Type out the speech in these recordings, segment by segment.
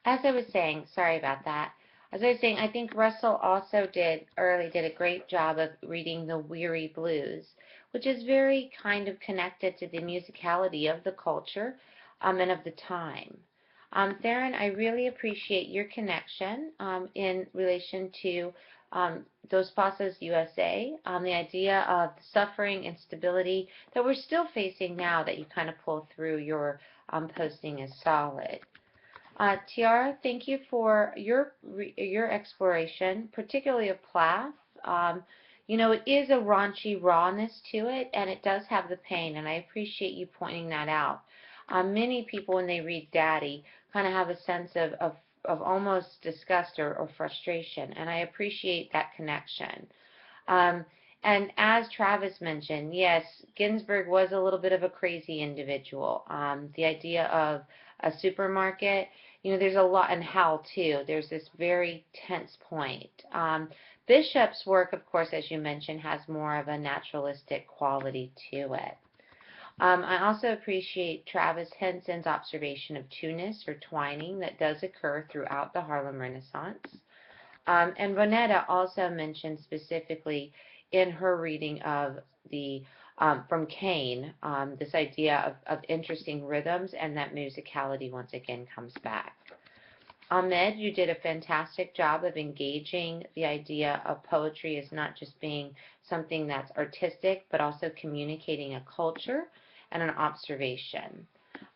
As I was saying, sorry about that. As I was saying, I think Russell also did a great job of reading the Weary Blues, which is very kind of connected to the musicality of the culture and of the time. Theron, I really appreciate your connection in relation to Dos Passos USA, the idea of suffering and stability that we're still facing now that you kind of pull through your posting is solid. Tiara, thank you for your exploration, particularly of Plath. It is a raunchy rawness to it, and it does have the pain, and I appreciate you pointing that out. Many people, when they read Daddy, kind of have a sense of almost disgust or frustration, and I appreciate that connection. Um, and as Travis mentioned, yes, Ginsberg was a little bit of a crazy individual. The idea of a supermarket, there's a lot, and Hal too, there's this very tense point. Bishop's work, of course, as you mentioned, has more of a naturalistic quality to it. I also appreciate Travis Henson's observation of two-ness or twining that does occur throughout the Harlem Renaissance. And Vonetta also mentioned specifically in her reading of the from Kane, this idea of interesting rhythms and that musicality once again comes back. Ahmed, you did a fantastic job of engaging the idea of poetry as not just being something that's artistic, but also communicating a culture and an observation.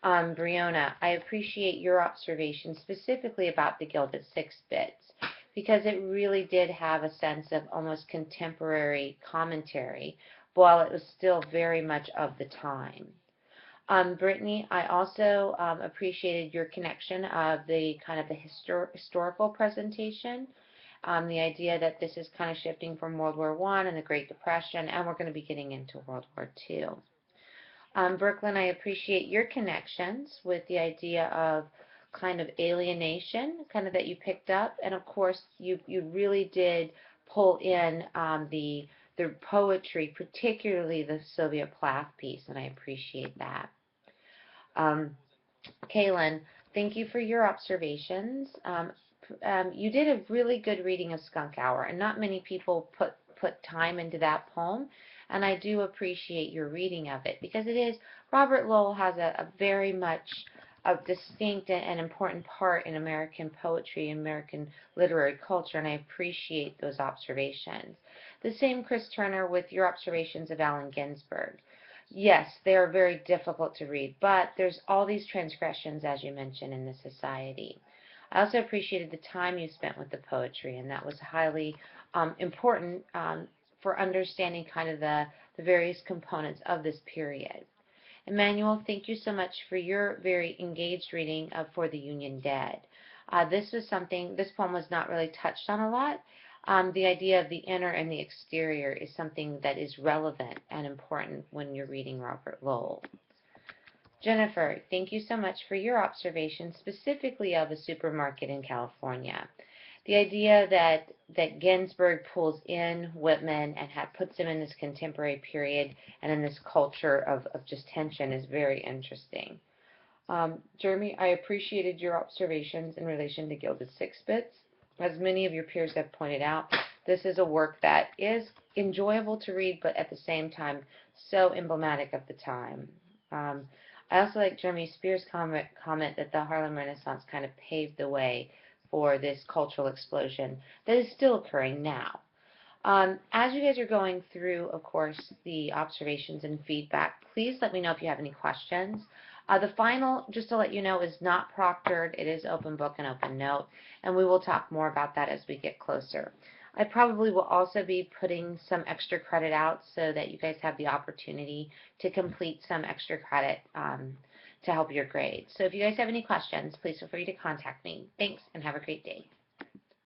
Briona, I appreciate your observation specifically about the Gilded Six Bits because it really did have a sense of almost contemporary commentary while it was still very much of the time. Brittany, I also appreciated your connection of the kind of the historical presentation, the idea that this is kind of shifting from World War I and the Great Depression, and we're going to be getting into World War II. Brooklyn, I appreciate your connections with the idea of kind of alienation, kind of that you picked up, and of course you really did pull in the poetry, particularly the Sylvia Plath piece, and I appreciate that. Um, Kaylin, thank you for your observations. You did a really good reading of Skunk Hour, and not many people put time into that poem, and I do appreciate your reading of it because it is Robert Lowell has a very much a distinct and important part in American poetry, American literary culture, and I appreciate those observations. The same, Chris Turner, with your observations of Allen Ginsberg. Yes, they are very difficult to read, but there's all these transgressions, as you mentioned, in the society. I also appreciated the time you spent with the poetry, and that was highly important for understanding kind of the various components of this period. Emmanuel, thank you so much for your very engaged reading of For the Union Dead. This poem was not really touched on a lot. The idea of the inner and the exterior is something that is relevant and important when you're reading Robert Lowell. Jennifer, thank you so much for your observation specifically of a supermarket in California. The idea that Ginsberg pulls in Whitman and puts him in this contemporary period and in this culture of just tension is very interesting. Jeremy, I appreciated your observations in relation to Gilded Six Bits. As many of your peers have pointed out, this is a work that is enjoyable to read, but at the same time, so emblematic of the time. I also like Jeremy Spears' comment that the Harlem Renaissance kind of paved the way for this cultural explosion that is still occurring now. As you guys are going through, of course, the observations and feedback, please let me know if you have any questions. The final, just to let you know, is not proctored. It is open book and open note, and we will talk more about that as we get closer. I probably will also be putting some extra credit out so that you guys have the opportunity to complete some extra credit to help your grade. So if you guys have any questions, please feel free to contact me. Thanks, and have a great day.